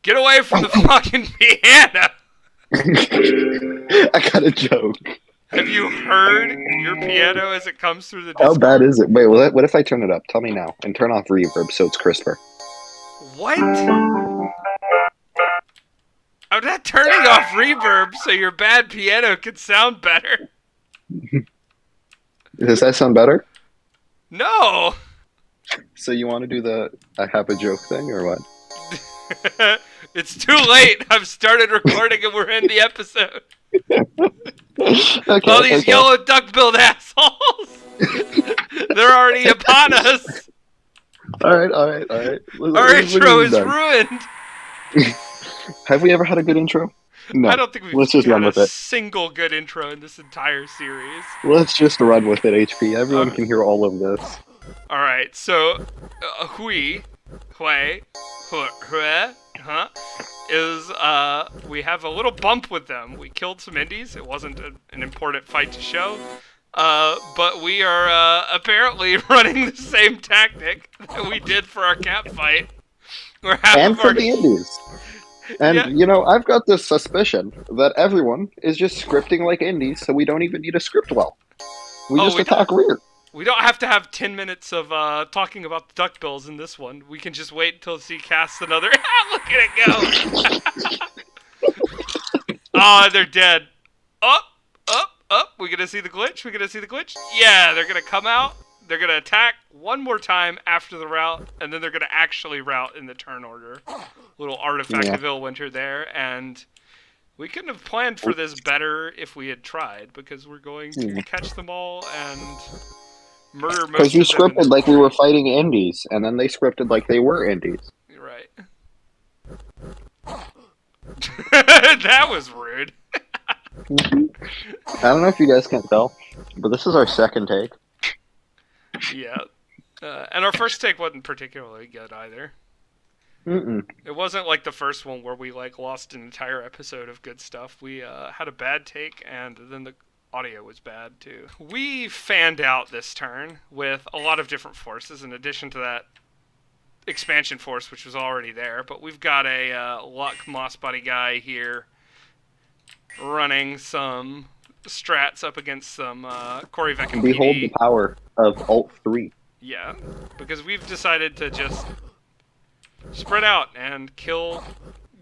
Get away from the fucking piano! I got a joke. Have you heard your piano as it comes through the How bad Discord? is it? Wait, what if I turn it up? Tell me now. And turn off reverb so it's crisper. What? I'm not turning off reverb so your bad piano can sound better. Does that sound better? No! So you want to do the I have a joke thing or what? It's too late. I've started recording and we're in the episode. Okay, All these okay. yellow duck-billed assholes! They're already upon us! All right, all right, all right. Our Let's bring intro this is down. ruined! Have we ever had a good intro? I No. don't think we've Let's just had run a with it. single good intro in this entire series. Let's just run with it, HP. Everyone Uh, can hear all of this. Alright, so, hui, hui, hui, huh, is, we have a little bump with them. We killed some indies. It wasn't an important fight to show. But we are, apparently running the same tactic that we did for our cat fight. Where half And of for our... the indies. And, Yeah. you know, I've got this suspicion that everyone is just scripting like indies, so we don't even need to script well. We just attack rear. We don't have to have 10 minutes of talking about the duckbills in this one. We can just wait until she casts another... Look at it go! Oh, they're dead. Up, up, up. We gonna see the glitch? We gonna see the glitch? Yeah, they're gonna come out. They're gonna attack one more time after the route, and then they're gonna actually route in the turn order. Little artifact of ill winter there, and we couldn't have planned for this better if we had tried, because we're going to catch them all and murder most Because you of them. scripted like we were fighting indies, and then they scripted like they were indies. You're right. That was rude. I don't know if you guys can tell, but this is our second take. Yeah. And our first take wasn't particularly good either. Mm-mm. It wasn't like the first one where we like lost an entire episode of good stuff. We had a bad take, and then the audio was bad too. We fanned out this turn with a lot of different forces in addition to that expansion force, which was already there. But we've got a Luck Moss Buddy guy here running some strats up against some Corey Vec and Behold PD. the power of Alt 3. Yeah, because we've decided to just spread out and kill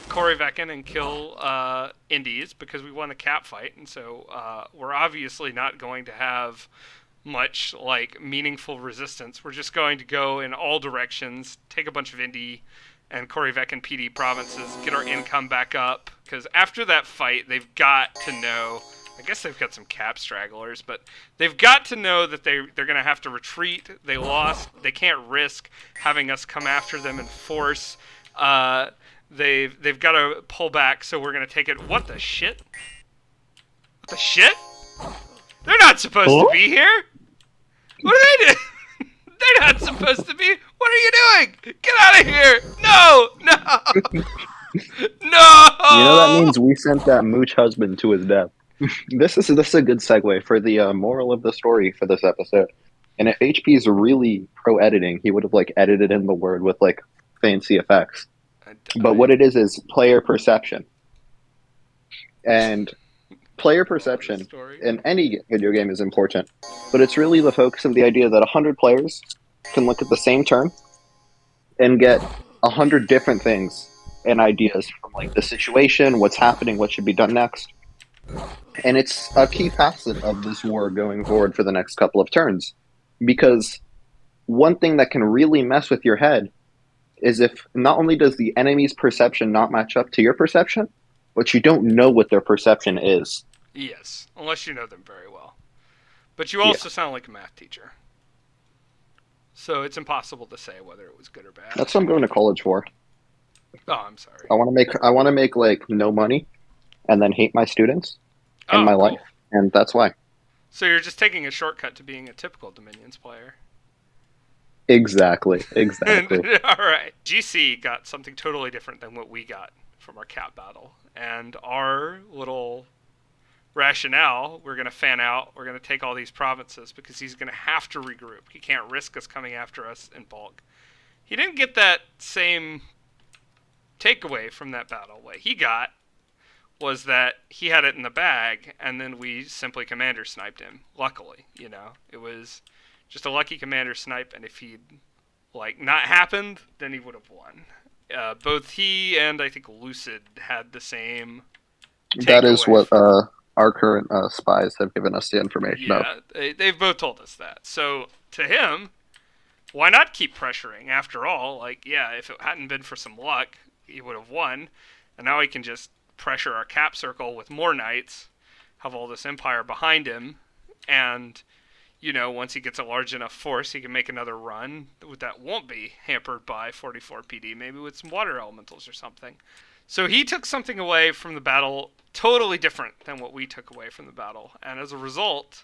Corey Vecken and kill Indies because we won a cap fight, and so we're obviously not going to have much like meaningful resistance. We're just going to go in all directions, take a bunch of Indie and Corey Vecken PD provinces, get our income back up, because after that fight, they've got to know. I guess they've got some cap stragglers, but they've got to know that they're going to have to retreat. They lost. They can't risk having us come after them in force. They've got to pull back, so we're going to take it. What the shit? What the shit? They're not supposed to be here. What are they doing? They're not supposed to be. What are you doing? Get out of here! No! No! No! You know that means we sent that mooch husband to his death. This is a good segue for the moral of the story for this episode. And if HP is really pro editing, he would have like edited in the word with like fancy effects. But what it is player perception. And player perception in any video game is important, but it's really the focus of the idea that 100 players can look at the same turn and get 100 different things and ideas from like the situation, what's happening, what should be done next. And it's a key facet of this war going forward for the next couple of turns, because one thing that can really mess with your head is if not only does the enemy's perception not match up to your perception, but you don't know what their perception is. Yes, unless you know them very well. But you also sound like a math teacher. So it's impossible to say whether it was good or bad. That's what I'm going to college for. Oh, I'm sorry. I want to make like no money and then hate my students in my life, and that's why. So you're just taking a shortcut to being a typical Dominions player. Exactly. All right. GC got something totally different than what we got from our cap battle. And our little rationale, we're going to fan out, we're going to take all these provinces because he's going to have to regroup. He can't risk us coming after us in bulk. He didn't get that same takeaway from that battle, what he got was that he had it in the bag, and then we simply commander sniped him. Luckily, it was just a lucky commander snipe, and if he'd not happened, then he would have won. Both he and I think Lucid had the same takeaway. That is what our current spies have given us the information of. Yeah, they've both told us that. So to him, why not keep pressuring? After all, if it hadn't been for some luck, he would have won, and now he can just pressure our cap circle with more knights, have all this empire behind him, and once he gets a large enough force, he can make another run that won't be hampered by 44 PD, maybe with some water elementals or something. So he took something away from the battle totally different than what we took away from the battle, and as a result,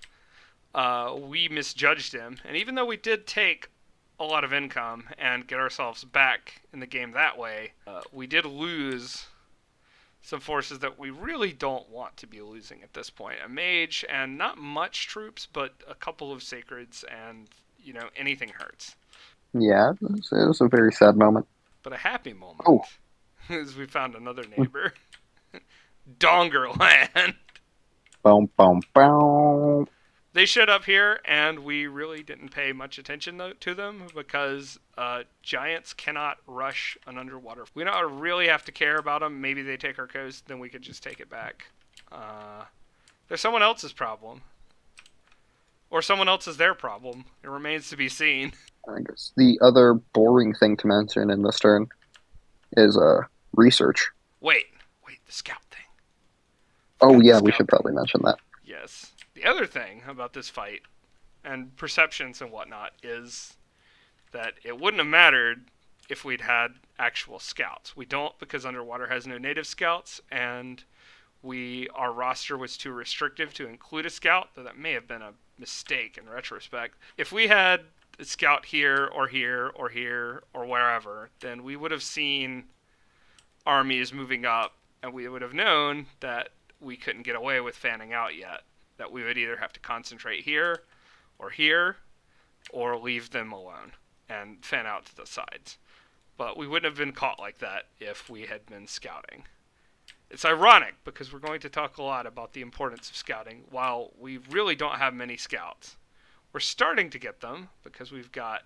we misjudged him. And even though we did take a lot of income and get ourselves back in the game that way, we did lose some forces that we really don't want to be losing at this point. A mage and not much troops, but a couple of sacreds, and, anything hurts. Yeah, it was a very sad moment. But a happy moment is we found another neighbor. Dongerland. Boom, boom, boom. They showed up here, and we really didn't pay much attention to them because giants cannot rush an underwater. We don't really have to care about them. Maybe they take our coast, then we could just take it back. They're someone else's problem. Or someone else is their problem. It remains to be seen. I guess the other boring thing to mention in this turn is research. Wait, the scout thing. Oh yeah, we should probably mention that. Yes. The other thing about this fight, and perceptions and whatnot, is that it wouldn't have mattered if we'd had actual scouts. We don't, because Underwater has no native scouts, and our roster was too restrictive to include a scout, though that may have been a mistake in retrospect. If we had a scout here, or here, or here, or wherever, then we would have seen armies moving up, and we would have known that we couldn't get away with fanning out yet. That we would either have to concentrate here, or leave them alone and fan out to the sides. But we wouldn't have been caught like that if we had been scouting. It's ironic, because we're going to talk a lot about the importance of scouting, while we really don't have many scouts. We're starting to get them, because we've got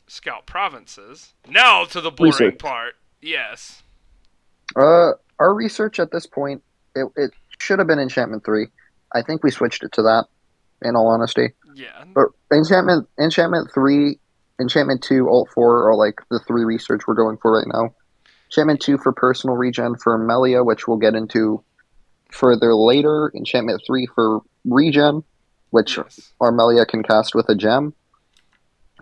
scout provinces. Now to the boring part. Yes. Our research at this point, it should have been Enchantment 3. I think we switched it to that, in all honesty. Yeah. But Enchantment 3, Enchantment 2, Alt 4 are the 3 research we're going for right now. Enchantment 2 for personal regen for Melia, which we'll get into further later. Enchantment 3 for regen, which Armelia can cast with a gem.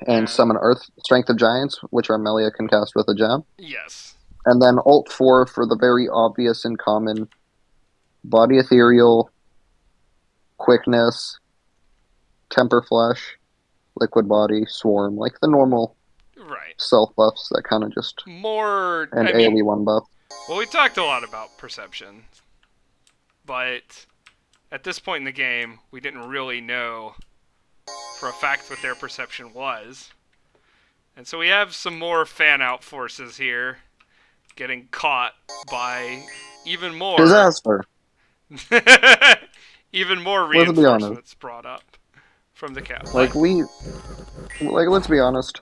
And summon Earth Strength of Giants, which Armelia can cast with a gem. Yes. And then Alt 4 for the very obvious and common Body Ethereal, Quickness, Temper Flesh, Liquid Body, Swarm, the normal self buffs that kind of just more and AoE 1 buff. Well, we talked a lot about perception, but at this point in the game, we didn't really know for a fact what their perception was, and so we have some more fan out forces here getting caught by even more disaster. Even more reinforcements brought up from the cap. Let's be honest.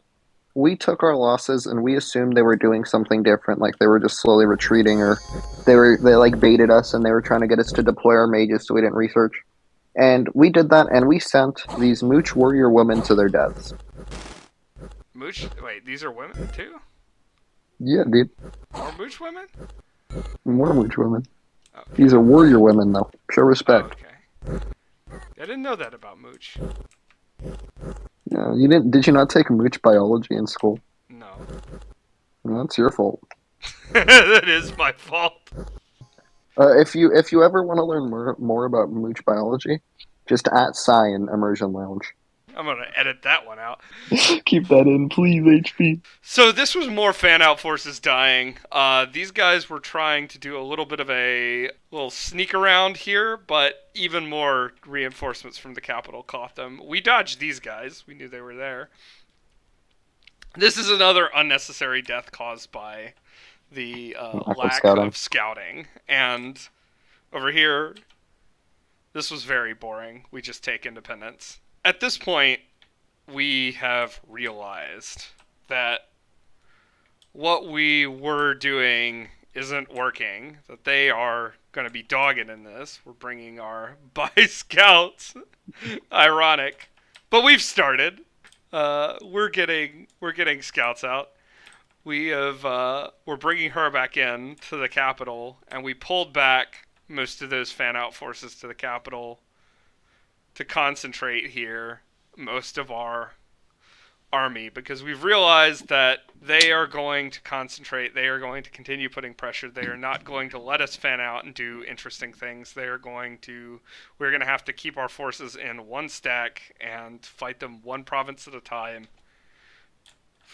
We took our losses and we assumed they were doing something different, they were just slowly retreating, or they baited us and they were trying to get us to deploy our mages so we didn't research. And we did that, and we sent these Mooch warrior women to their deaths. Mooch? Wait, these are women too? Yeah, dude. More Mooch women? More Mooch women. Okay. These are warrior women, though. Show respect. Okay. I didn't know that about Mooch. Yeah, you didn't? Did you not take Mooch biology in school? No. Well, that's your fault. That is my fault. If you ever want to learn more about Mooch biology, just at Psy in Immersion Lounge. I'm gonna edit that one out. Keep that in, please, HP. So this was more fan-out forces dying. These guys were trying to do a little bit of a little sneak around here, but even more reinforcements from the capital caught them. We dodged these guys. We knew they were there. This is another unnecessary death caused by the Lack lack of scouting. And over here, this was very boring. We just take independence. At this point, we have realized that what we were doing isn't working, that they are going to be dogged in this. We're bringing our by scouts. Ironic. But we've started. We're getting scouts out. We're bringing her back in to the capital, and we pulled back most of those fan out forces to the capital to concentrate here most of our army, because we've realized that they are going to concentrate, they are going to continue putting pressure, they are not going to let us fan out and do interesting things. We're going to have to keep our forces in one stack and fight them one province at a time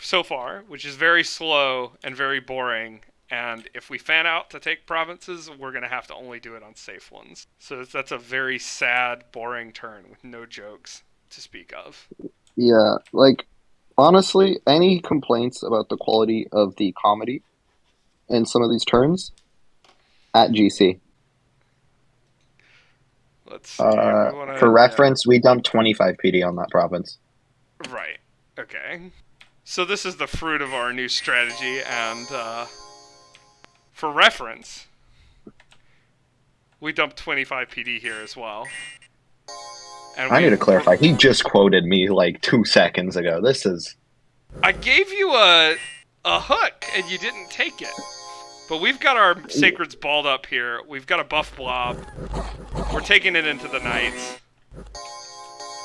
so far, which is very slow and very boring. And if we fan out to take provinces, we're going to have to only do it on safe ones. So that's a very sad, boring turn with no jokes to speak of. Yeah, like, honestly, any complaints about the quality of the comedy in some of these turns at GC? Let's see. For reference, we dumped 25 PD on that province. Right. Okay. So this is the fruit of our new strategy, and for reference, we dumped 25 PD here as well. And I need to clarify. He just quoted me like 2 seconds ago. This is... I gave you a hook, and you didn't take it. But we've got our Sacreds balled up here. We've got a buff blob. We're taking it into the Knights.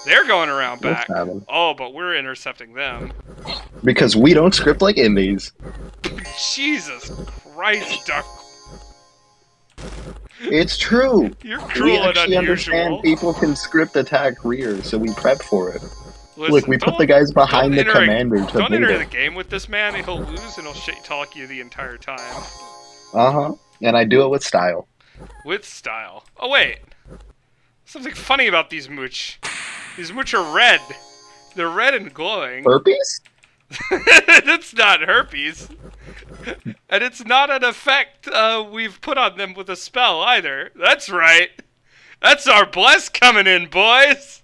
They're going around back. Oh, but we're intercepting them. Because we don't script like indies. Jesus Christ, Duck. It's true. You're cruel and unusual. Understand people can script attack rear, so we prep for it. Listen, look, we put the guys behind the commander to don't enter the game with this man, and he'll lose, and he'll shit-talk you the entire time. Uh-huh. And I do it with style. With style. Oh, wait. Something funny about these mooch. These mooch are red. They're red and glowing. Herpes? That's not herpes. And it's not an effect we've put on them with a spell either. That's right. That's our bless coming in, boys.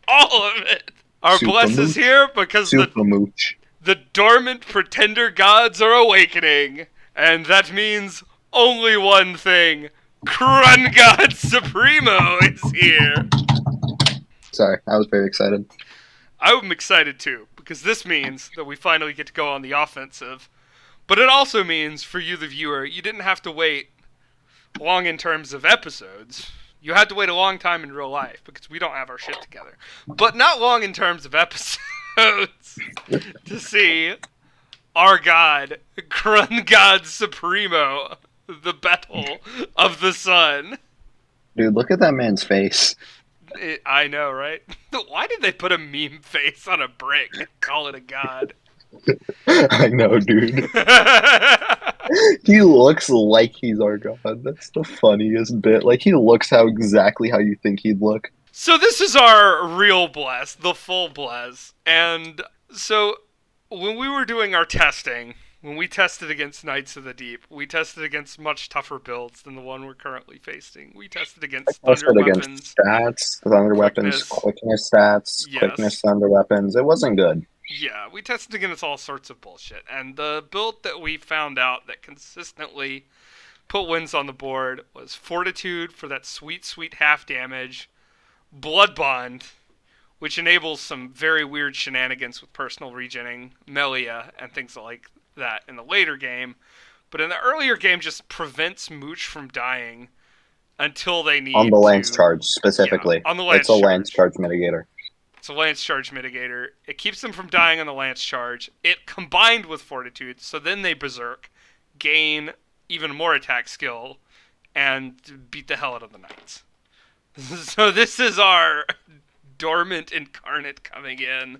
All of it. Our bless is here because the dormant pretender gods are awakening. And that means only one thing. Crun God Supremo is here. Sorry, I was very excited. I'm excited too, because this means that we finally get to go on the offensive. But it also means, for you the viewer, you didn't have to wait long in terms of episodes. You had to wait a long time in real life, because we don't have our shit together. But not long in terms of episodes to see our god, Crun God Supremo, the battle of the sun. Dude, look at that man's face. I know, right? Why did they put a meme face on a brick and call it a god? I know, dude. He looks like he's our god. That's the funniest bit. Like, he looks exactly how you think he'd look. So this is our real bless, the full bless. And so when we were doing our testing, when we tested against Knights of the Deep, we tested against much tougher builds than the one we're currently facing. We tested against thunder weapons. Thunder weapons, quickness stats, yes. Quickness thunder weapons. It wasn't good. Yeah, we tested against all sorts of bullshit. And the build that we found out that consistently put wins on the board was Fortitude for that sweet, sweet half damage, Blood Bond, which enables some very weird shenanigans with personal regening, Melia, and things like that in the later game. But in the earlier game, just prevents Mooch from dying until they need on the lance charge, specifically. Yeah, on the lance it's a lance charge mitigator. It's a lance charge mitigator. It keeps them from dying on the lance charge. It combined with Fortitude, so then they berserk, gain even more attack skill, and beat the hell out of the Knights. So this is our dormant incarnate coming in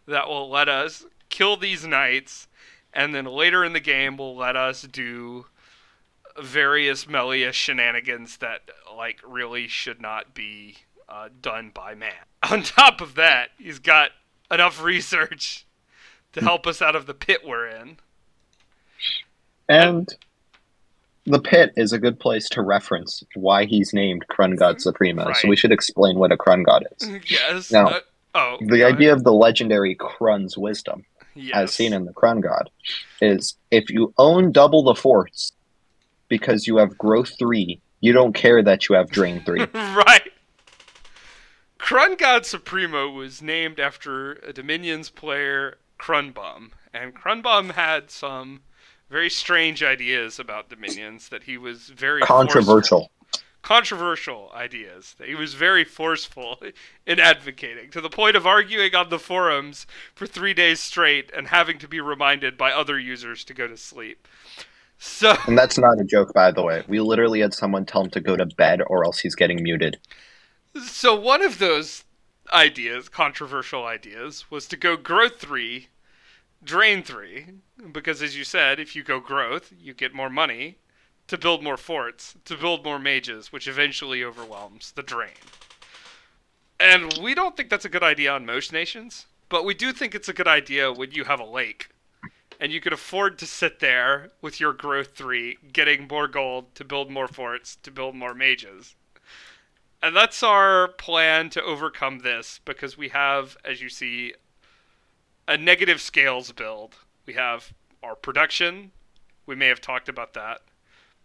that will let us kill these Knights, and then later in the game will let us do various Melia shenanigans that really should not be done by man. On top of that, he's got enough research to help us out of the pit we're in. And the pit is a good place to reference why he's named Crun God Supremo. So we Right. should explain what a Crun God is. Yes. Now, Oh, the go ahead. idea of the legendary Crun's wisdom, as seen Yes. in the Crun God, is if you own double the forts because you have growth 3, you don't care that you have drain 3. Right. Crun God Supremo was named after a Dominions player, Crunbum, and Crunbum had some very strange ideas about Dominions that he was very Controversial. forceful. Controversial ideas that he was very forceful in advocating, to the point of arguing on the forums for 3 days straight and having to be reminded by other users to go to sleep. So, And that's not a joke, by the way. We literally had someone tell him to go to bed or else he's getting muted. so one of those ideas, controversial ideas, was to go growth 3, drain 3, because as you said, if you go growth, you get more money to build more forts, to build more mages, which eventually overwhelms the drain. And we don't think that's a good idea on most nations, but we do think it's a good idea when you have a lake and you can afford to sit there with your growth 3, getting more gold to build more forts, to build more mages. And that's our plan to overcome this, because we have, as you see, a negative scales build. We have our production. We may have talked about that,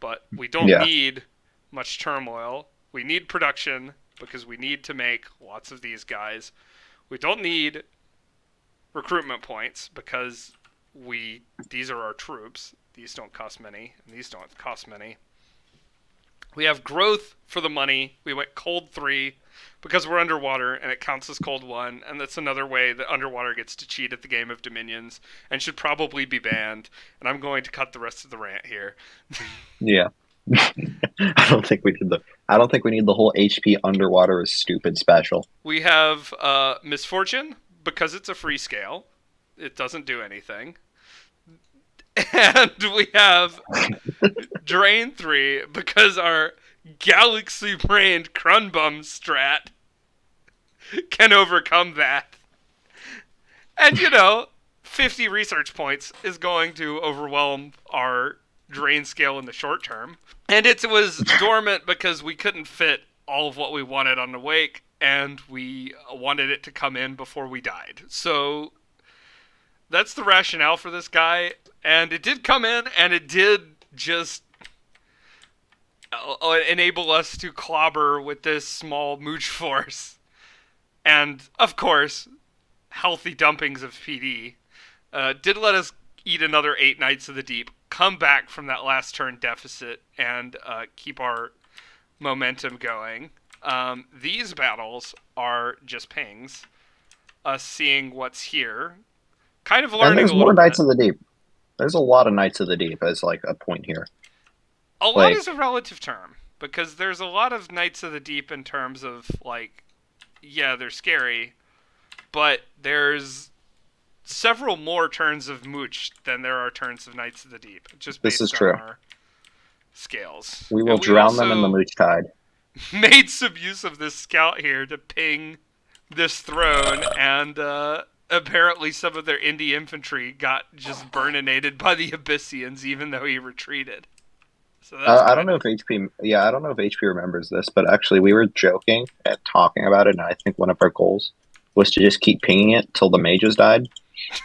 but we don't Yeah. need much turmoil. We need production because we need to make lots of these guys. We don't need recruitment points because these are our troops. These don't cost many, and these don't cost many. We have growth for the money. We went cold 3 because we're underwater and it counts as cold 1, and that's another way that underwater gets to cheat at the game of Dominions and should probably be banned. And I'm going to cut the rest of the rant here. Yeah. I don't think we need the whole HP underwater is stupid special. We have Misfortune because it's a free scale. It doesn't do anything. And we have Drain 3 because our galaxy brained Crunbum strat can overcome that. And 50 research points is going to overwhelm our drain scale in the short term. And it was dormant because we couldn't fit all of what we wanted on the wake, and we wanted it to come in before we died. So that's the rationale for this guy. And it did come in, and it did just enable us to clobber with this small mooch force. And, of course, healthy dumpings of PD did let us eat another 8 Knights of the Deep, come back from that last turn deficit, and keep our momentum going. These battles are just pings. Us seeing what's here. Kind of And learning there's a little more Knights bit. of the Deep. There's a lot of Knights of the Deep as like a point here. A lot is a relative term, because there's a lot of Knights of the Deep in terms of, like, yeah, they're scary, but there's several more turns of Mooch than there are turns of Knights of the Deep, just This is based on true. our scales. We will And we drown them in the also Mooch Tide. made some use of this scout here to ping this throne, and apparently some of their indie infantry got just burninated by the Abyssians, even though he retreated. So that's I don't know if HP. Yeah, I don't know if HP remembers this, but actually, we were joking and talking about it, and I think one of our goals was to just keep pinging it till the mages died,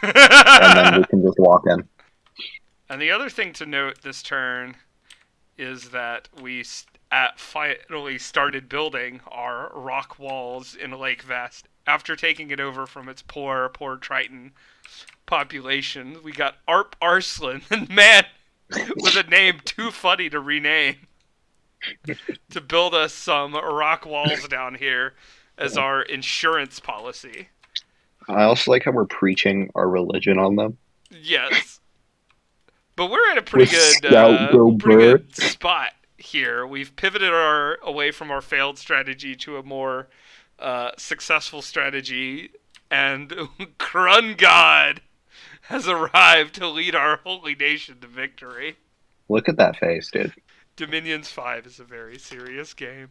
and then we can just walk in. And the other thing to note this turn is that we finally started building our rock walls in Lake Vest. After taking it over from its poor Triton population, we got Arp Arslan, and man, with a name too funny to rename, to build us some rock walls down here as our insurance policy. I also like how we're preaching our religion on them. Yes. But we're in a pretty good spot here. We've pivoted away from our failed strategy to a more successful strategy, and Crun God has arrived to lead our holy nation to victory. Look at that face, dude. Dominions 5 is a very serious game.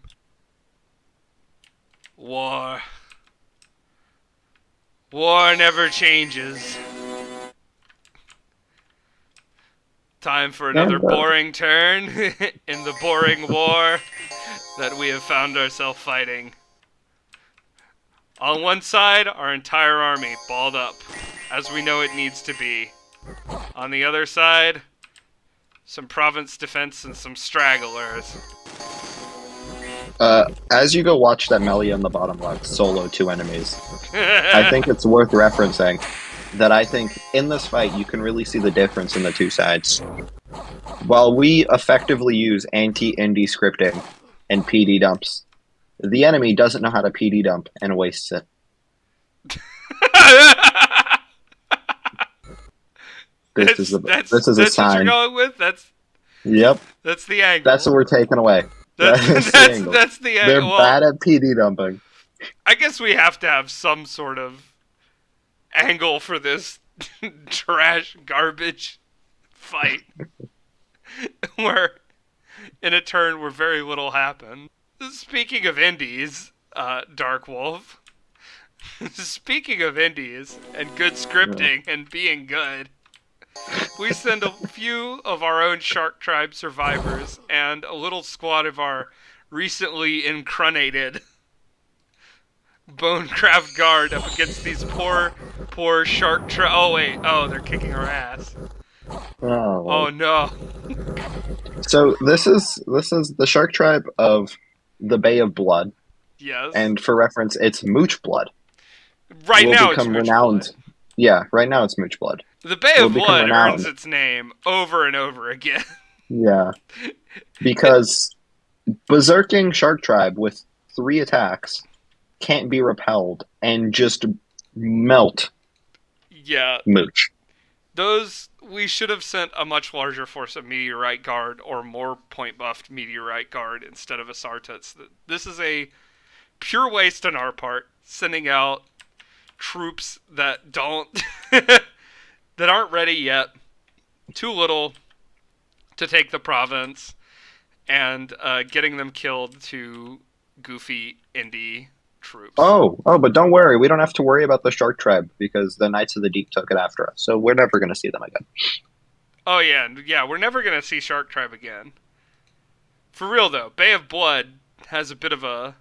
War. War never changes. Time for another boring turn in the boring war that we have found ourselves fighting. On one side, our entire army balled up, as we know it needs to be. On the other side, some province defense and some stragglers. As you go watch that melee on the bottom left solo 2 enemies, I think it's worth referencing that I think in this fight you can really see the difference in the two sides. While we effectively use anti-indie scripting and PD dumps, the enemy doesn't know how to PD dump and wastes it. This is a sign. What you're going with? Yep. That's the angle. That's what we're taking away. That's the angle. They're bad at PD dumping. I guess we have to have some sort of angle for this trash garbage fight where in a turn where very little happened. Speaking of indies, Dark Wolf. Speaking of indies and good scripting and being good, we send a few of our own Shark Tribe survivors and a little squad of our recently incrunated Bonecraft Guard up against these poor Shark Tribe. Oh wait, they're kicking our ass. Oh no. So this is the Shark Tribe of the Bay of Blood. Yes. And for reference, it's Mooch Blood. Right now it's Mooch Blood. Yeah, right now it's Mooch Blood. The Bay of Blood earns its name over and over again. Yeah. Because berserking Shark Tribe with 3 attacks can't be repelled and just melt Mooch. We should have sent a much larger force of Meteorite Guard or more point-buffed Meteorite Guard instead of Asartuts. This is a pure waste on our part, sending out troops that that aren't ready yet, too little to take the province, and getting them killed to goofy indie troops. Oh, but don't worry. We don't have to worry about the Shark Tribe because the Knights of the Deep took it after us. So we're never going to see them again. Oh, yeah, we're never going to see Shark Tribe again. For real, though, Bay of Blood has a bit of a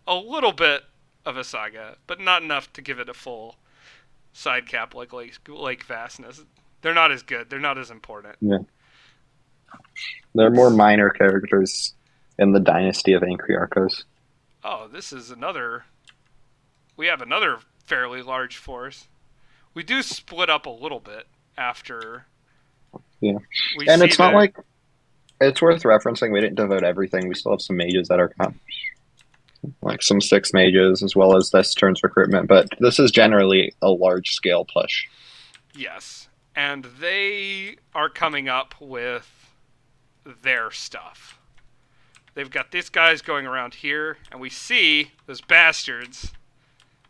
little bit of a saga, but not enough to give it a full side cap like Lake Vastness. They're not as good. They're not as important. Yeah. They're more minor characters in the dynasty of Ancriarchos. Oh, this is another... We have another fairly large force. We do split up a little bit after... Yeah. And it's not like... It's worth referencing, we didn't devote everything. We still have some mages that are like some 6 mages, as well as this turn's recruitment. But this is generally a large-scale push. Yes. And they are coming up with their stuff. They've got these guys going around here, and we see those bastards.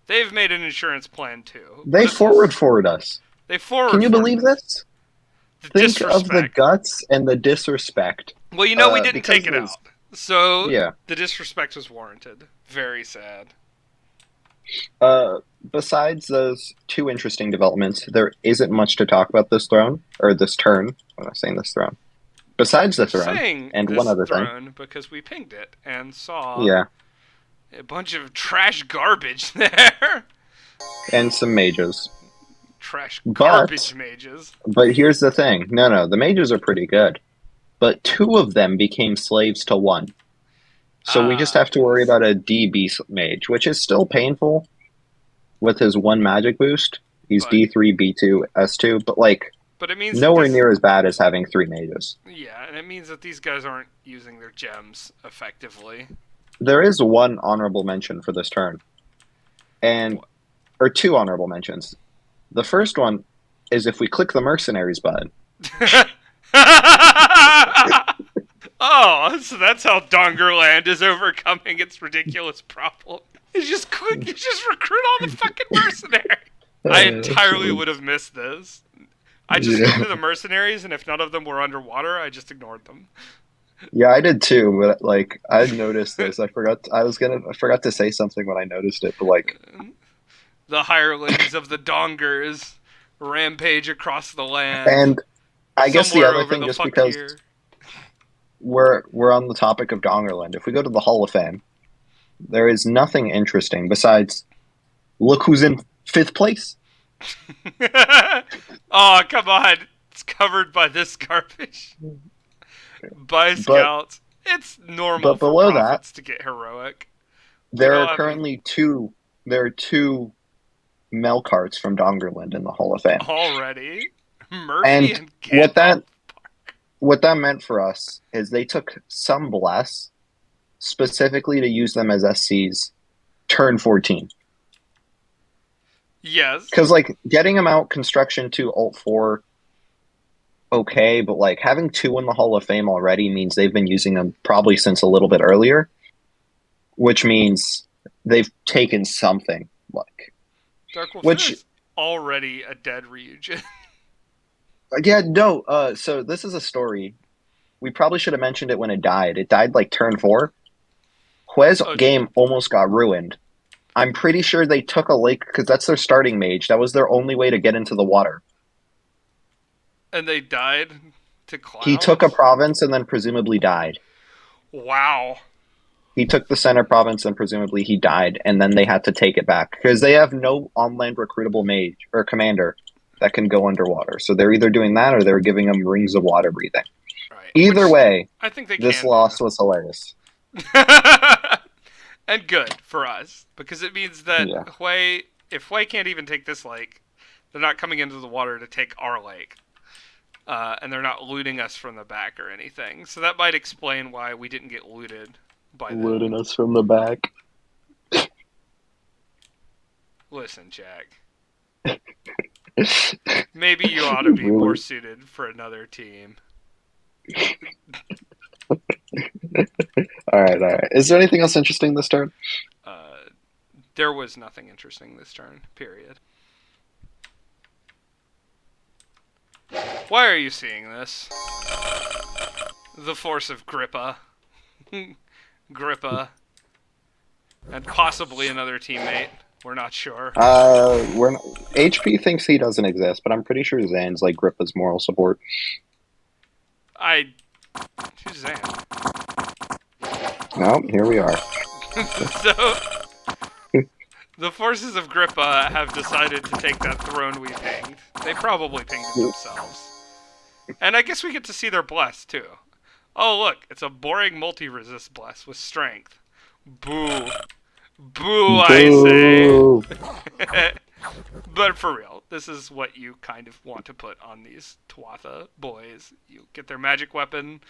They've made an insurance plan, too. They forward us. They forward. Can you believe this? Think of the disrespect. guts and the disrespect. Well, we didn't take it out. So, the disrespect was warranted. Very sad. Besides those 2 interesting developments, there isn't much to talk about this turn. I'm not saying this throne. Besides the throne, and one other thing. Because we pinged it and saw a bunch of trash garbage there. And some mages. Trash garbage mages. But here's the thing. No, the mages are pretty good. But 2 of them became slaves to 1. So we just have to worry about a DB mage, which is still painful with his 1 magic boost. He's D3, B2, S2, but it means nowhere near as bad as having 3 mages. Yeah, and it means that these guys aren't using their gems effectively. There is 1 honorable mention for this turn. Or 2 honorable mentions. The first one is if we click the Mercenaries button. Oh, so that's how Dongerland is overcoming its ridiculous problem. You just recruit all the fucking mercenaries. I entirely would have missed this. I just looked at the mercenaries, and if none of them were underwater, I just ignored them. Yeah, I did too, but I noticed this. I forgot to say something when I noticed it, but the hirelings of the Dongers rampage across the land. And I guess the somewhere other over thing, the just fuck because here. we're on the topic of Dongerland, if we go to the Hall of Fame, there is nothing interesting besides look who's in 5th place. Oh, come on. It's covered by this garbage. By scouts. It's normal but for below that, prophets to get heroic. there are currently two mail carts from Dongerland in the Hall of Fame. Already? Murphy and what that meant for us is they took some bless specifically to use them as SCs turn 14. Yes. Because, like, getting them out construction to Alt 4, okay, but, like, having 2 in the Hall of Fame already means they've been using them probably since a little bit earlier, which means they've taken something, like... Darkwolf is already a dead Ryujin. Yeah, no, so this is a story. We probably should have mentioned it when it died. It died, like, turn 4. Hue's game almost got ruined. I'm pretty sure they took a lake because that's their starting mage. That was their only way to get into the water. And they died to clouds? He took a province and then presumably died. Wow. He took the center province and presumably he died, and then they had to take it back because they have no on-land recruitable mage or commander that can go underwater. So they're either doing that or they're giving them rings of water breathing. Right. Either way, I think this loss was hilarious. And good for us, because it means that if Hui can't even take this lake, they're not coming into the water to take our lake. And they're not looting us from the back or anything. So that might explain why we didn't get looted by them. Looting us from the back. Listen, Jack. Maybe you ought to be more suited for another team. All right. Is there anything else interesting this turn? There was nothing interesting this turn, period. Why are you seeing this? The force of Grippa. Grippa. And possibly another teammate. We're not sure. HP thinks he doesn't exist, but I'm pretty sure Zan's like Grippa's moral support. Who's Zan? No, here we are. So, the forces of Grippa have decided to take that throne we pinged. They probably pinged it themselves. And I guess we get to see their bless, too. Oh, look, it's a boring multi-resist bless with strength. Boo. Boo, I say. But for real, this is what you kind of want to put on these Tuatha boys. You get their magic weapon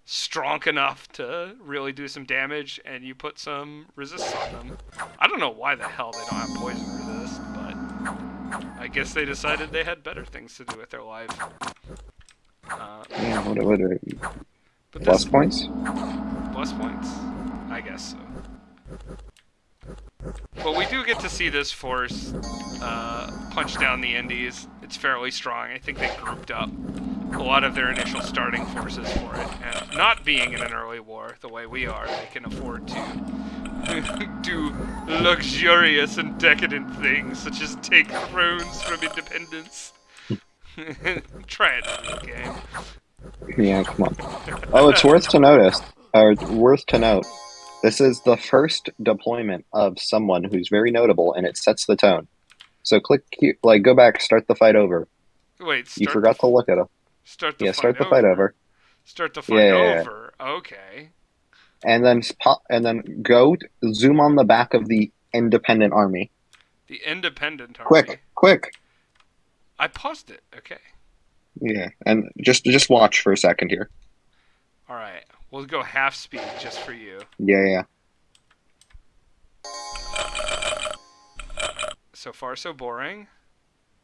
strong enough to really do some damage, and you put some resist on them. I don't know why the hell they don't have poison resist, but I guess they decided they had better things to do with their life. Yeah, what are plus points? Plus points? I guess so. But we do get to see this force punch down the Indies. It's fairly strong. I think they grouped up a lot of their initial starting forces for it. And not being in an early war the way we are, they can afford to do luxurious and decadent things, such as take thrones from independence. Try it in the game. Yeah, come on. Oh, it's worth to note. This is the first deployment of someone who's very notable, and it sets the tone. So click, go back, start the fight over. Wait, you forgot to look at him. Start the fight over. Start the fight over. Okay. And then go zoom on the back of the independent army. The independent army. Quick. I paused it. Okay. Yeah, and just watch for a second here. All right. We'll go half speed just for you. Yeah. So far, so boring.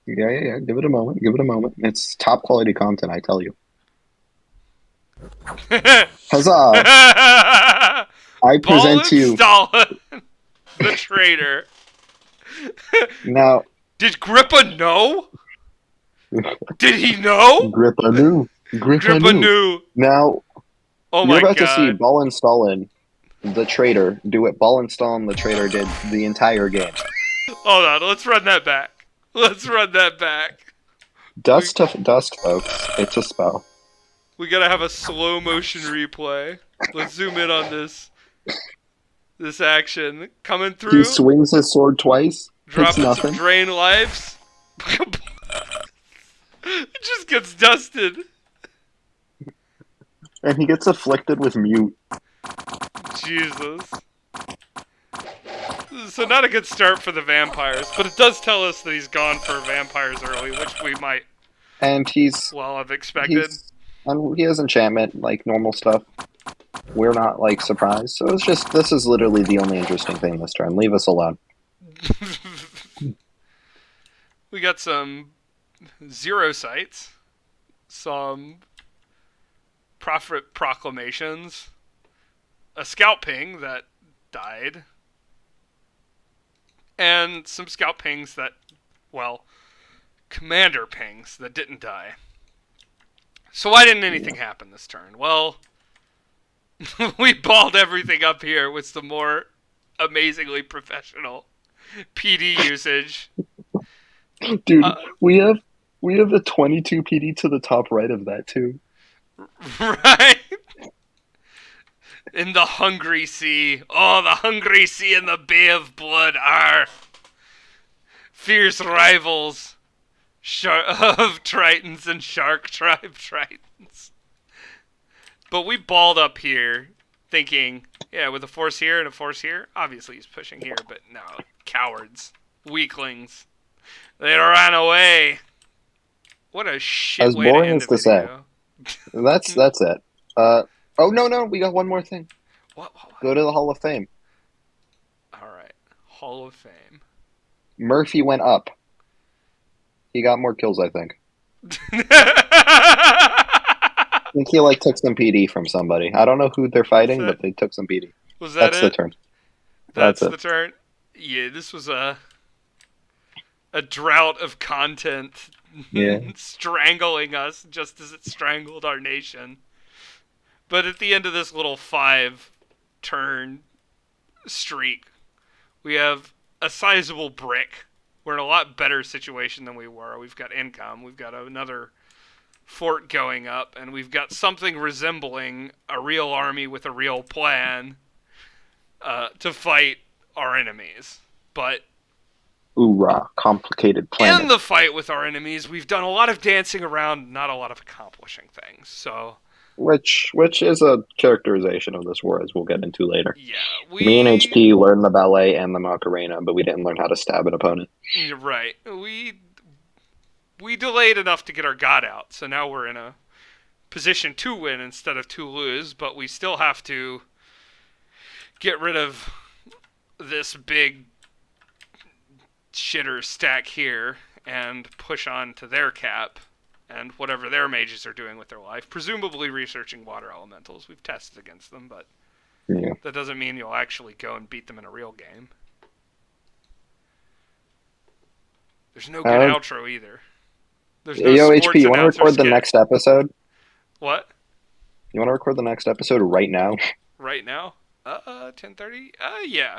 Yeah. Give it a moment. It's top quality content, I tell you. Huzzah! I present to you Stalin, the traitor. Now, did Grippa know? Did he know? Grippa knew. Now, oh my God. You're about to see Ballin Stalin, the traitor, do what Ballin Stalin, the traitor, did the entire game. Hold on, let's run that back. Dust to dust, folks. It's a spell. We gotta have a slow motion replay. Let's zoom in on this action coming through. He swings his sword twice. Dropping some drain lives. It just gets dusted. And he gets afflicted with mute. Jesus. So not a good start for the vampires, but it does tell us that he's gone for vampires early, which we might And have expected. And he has enchantment, like normal stuff. We're not, like, surprised. So it's just, this is literally the only interesting thing this turn. Leave us alone. We got some zero sights, some prophet proclamations, a scout ping that died, and some scout pings that, well, commander pings that didn't die. So why didn't anything happen this turn? Well, we balled everything up here with some more amazingly professional PD usage. Dude, we have a 22 PD to the top right of that too. Right? In the hungry sea. Oh, the hungry sea and the bay of blood are fierce rivals of Tritons and Shark Tribe Tritons. But we balled up here thinking, yeah, with a force here and a force here, obviously he's pushing here, but no, cowards, weaklings. They ran away. What a shit as way to boring end as the to say. video. That's it. Oh, no, we got one more thing. What? Go to the Hall of Fame. Alright, Hall of Fame. Murphy went up. He got more kills, I think. I think he, like, took some PD from somebody. I don't know who they're fighting, but they took some PD. Was that That's the turn. That's the turn? Yeah, this was a drought of content strangling us just as it strangled our nation. But at the end of this little 5-turn streak, we have a sizable brick. We're in a lot better situation than we were. We've got income. We've got another fort going up, and we've got something resembling a real army with a real plan to fight our enemies. But Hoorah, complicated plan. in the fight with our enemies, we've done a lot of dancing around, not a lot of accomplishing things. So, which is a characterization of this war, as we'll get into later. yeah, Me and HP learned the ballet and the Macarena, but we didn't learn how to stab an opponent. You're right. We delayed enough to get our god out, so now we're in a position to win instead of to lose, but we still have to get rid of this big shitter stack here and push on to their cap and whatever their mages are doing with their life, presumably researching water elementals. We've tested against them, but that doesn't mean you'll actually go and beat them in a real game. There's no good outro either. There's no HP, you want to record the next episode? What? You want to record the next episode right now? Right now? 10:30? Yeah.